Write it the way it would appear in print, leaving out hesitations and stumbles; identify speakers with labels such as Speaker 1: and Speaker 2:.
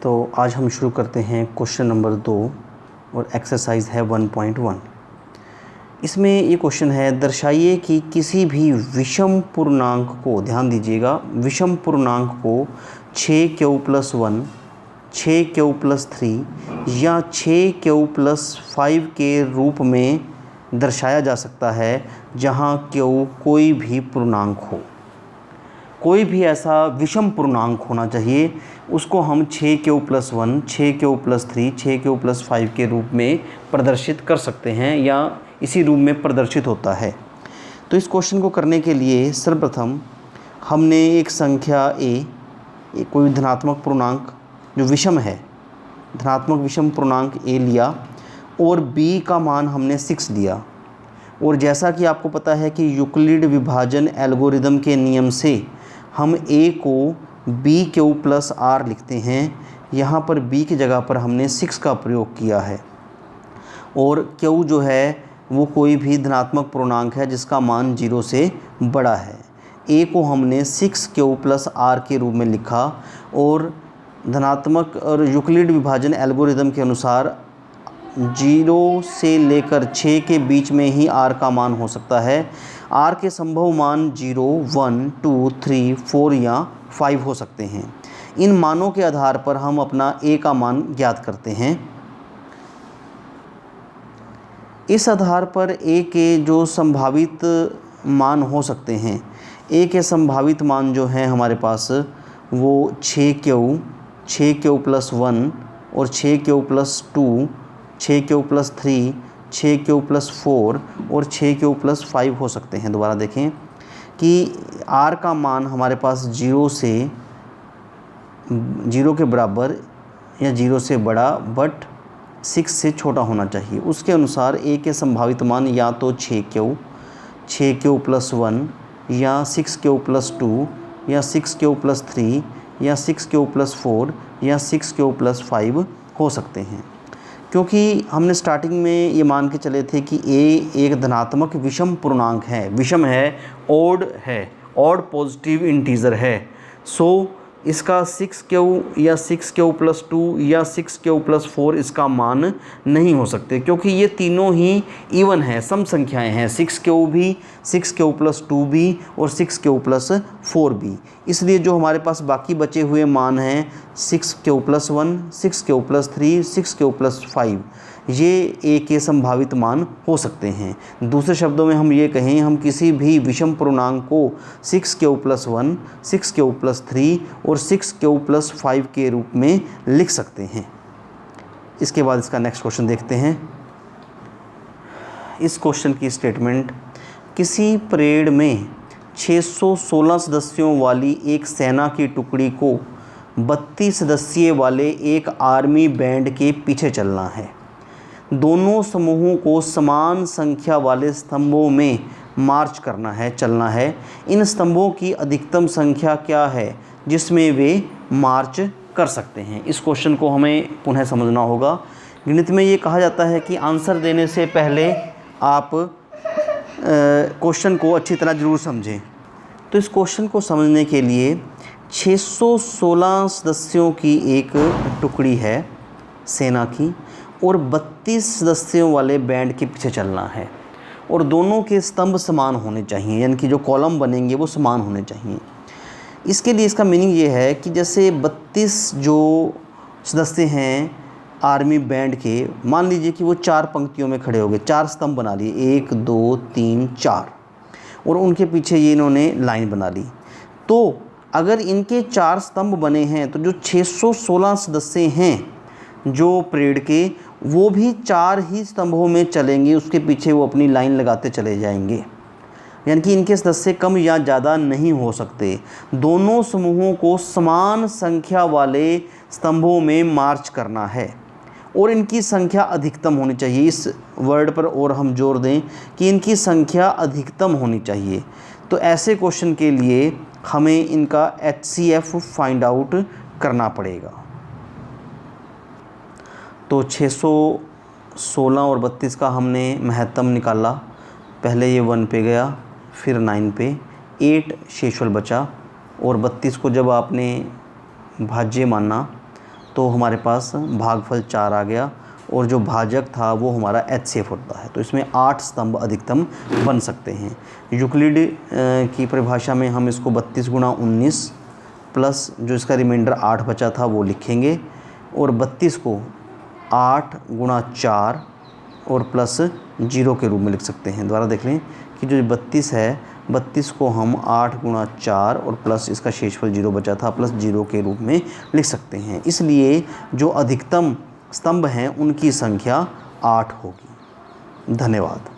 Speaker 1: तो आज हम शुरू करते हैं क्वेश्चन नंबर 2 और एक्सरसाइज है 1.1। इसमें ये क्वेश्चन है, दर्शाइए कि किसी भी विषम पूर्णांक को, ध्यान दीजिएगा, विषम पूर्णांक को 6q+1, 6q+3 या 6q+5 के रूप में दर्शाया जा सकता है जहाँ q कोई भी पूर्णांक हो। कोई भी ऐसा विषम पूर्णांक होना चाहिए, उसको हम 6q+1, 6q+3, 6q+5 के रूप में प्रदर्शित कर सकते हैं या इसी रूप में प्रदर्शित होता है। तो इस क्वेश्चन को करने के लिए सर्वप्रथम हमने एक संख्या a, कोई धनात्मक पूर्णांक जो विषम है, धनात्मक विषम पूर्णांक a लिया और b का मान हमने 6 लिया। और जैसा कि आपको पता है कि यूक्लिड विभाजन एल्गोरिदम के नियम से हम a को bq+r लिखते हैं। यहाँ पर b की जगह पर हमने 6 का प्रयोग किया है और q जो है वो कोई भी धनात्मक पूर्णांक है जिसका मान 0 से बड़ा है। a को हमने 6q+r के रूप में लिखा और धनात्मक और यूक्लिड विभाजन एल्गोरिदम के अनुसार 0 से लेकर 6 के बीच में ही r का मान हो सकता है। r के संभव मान 0, 1, 2, 3, 4 या 5 हो सकते हैं। इन मानों के आधार पर हम अपना a का मान ज्ञात करते हैं। इस आधार पर a के जो संभावित मान हो सकते हैं, a के संभावित मान जो हैं हमारे पास वो 6q, 6q+1 और 6q+2, 6q+3, 6q+4 और 6q+5 हो सकते हैं। दोबारा देखें कि r का मान हमारे पास 0 के बराबर या 0 से बड़ा बट 6 से छोटा होना चाहिए। उसके अनुसार a के संभावित मान या तो 6q, 6q+1 या 6q+2 या 6q+3 या 6q+4 या 6q+5 हो सकते हैं। क्योंकि हमने स्टार्टिंग में ये मान के चले थे कि a एक धनात्मक विषम पूर्णांक है, विषम है, ऑड पॉजिटिव इंटीजर है। सो इसका 6q या 6q+2 या 6q+4 इसका मान नहीं हो सकते, क्योंकि ये तीनों ही इवन हैं, सम संख्याएं हैं, 6q भी, 6q+2 भी और 6q+4 भी। इसलिए जो हमारे पास बाकी बचे हुए मान हैं 6q+1, 6q+3, 6q+5, ये a के संभावित मान हो सकते हैं। दूसरे शब्दों में हम ये कहें, हम किसी भी विषम पूर्णांक को 6q+1, 6q+3 और 6q+5 के रूप में लिख सकते हैं। इसके बाद इसका नेक्स्ट क्वेश्चन देखते हैं। इस क्वेश्चन की स्टेटमेंट, किसी परेड में 616 सदस्यों वाली एक सेना की टुकड़ी को 32 सदस्यीय वाले एक आर्मी बैंड के पीछे चलना है। दोनों समूहों को समान संख्या वाले स्तंभों में मार्च करना है, चलना है। इन स्तंभों की अधिकतम संख्या क्या है जिसमें वे मार्च कर सकते हैं। इस क्वेश्चन को हमें पुनः समझना होगा। गणित में ये कहा जाता है कि आंसर देने से पहले आप क्वेश्चन को अच्छी तरह ज़रूर समझें। तो इस क्वेश्चन को समझने के लिए 616 सदस्यों की एक टुकड़ी है सेना की और 32 सदस्यों वाले बैंड के पीछे चलना है और दोनों के स्तंभ समान होने चाहिए, यानी कि जो कॉलम बनेंगे वो समान होने चाहिए। इसके लिए इसका मीनिंग ये है कि जैसे 32 जो सदस्य हैं आर्मी बैंड के, मान लीजिए कि वो 4 पंक्तियों में खड़े हो गए, 4 स्तंभ बना लिए, 1, 2, 3, 4, और उनके पीछे ये इन्होंने लाइन बना ली। तो अगर इनके 4 स्तंभ बने हैं तो जो 616 सदस्य हैं जो परेड के, वो भी 4 ही स्तंभों में चलेंगे, उसके पीछे वो अपनी लाइन लगाते चले जाएंगे, यानी कि इनके सदस्य कम या ज़्यादा नहीं हो सकते। दोनों समूहों को समान संख्या वाले स्तंभों में मार्च करना है और इनकी संख्या अधिकतम होनी चाहिए। इस वर्ड पर और हम जोर दें कि इनकी संख्या अधिकतम होनी चाहिए। तो ऐसे क्वेश्चन के लिए हमें इनका HCF फाइंड आउट करना पड़ेगा। तो 616 और 32 का हमने महत्तम निकाला। पहले ये 1 पे गया, फिर 9 पे, 8 शेषफल बचा और 32 को जब आपने भाज्य माना तो हमारे पास भागफल 4 आ गया और जो भाजक था वो हमारा HCF होता है। तो इसमें 8 स्तंभ अधिकतम बन सकते हैं। यूक्लिड की परिभाषा में हम इसको 32 गुणा 19 प्लस जो इसका रिमाइंडर 8 बचा था वो लिखेंगे और 32 को 8 गुणा 4 और प्लस 0 के रूप में लिख सकते हैं। दोबारा देख लें कि जो 32 है 32 को हम 8 गुणा 4 और प्लस इसका शेषफल 0 बचा था प्लस 0 के रूप में लिख सकते हैं। इसलिए जो अधिकतम स्तंभ हैं उनकी संख्या 8 होगी। धन्यवाद।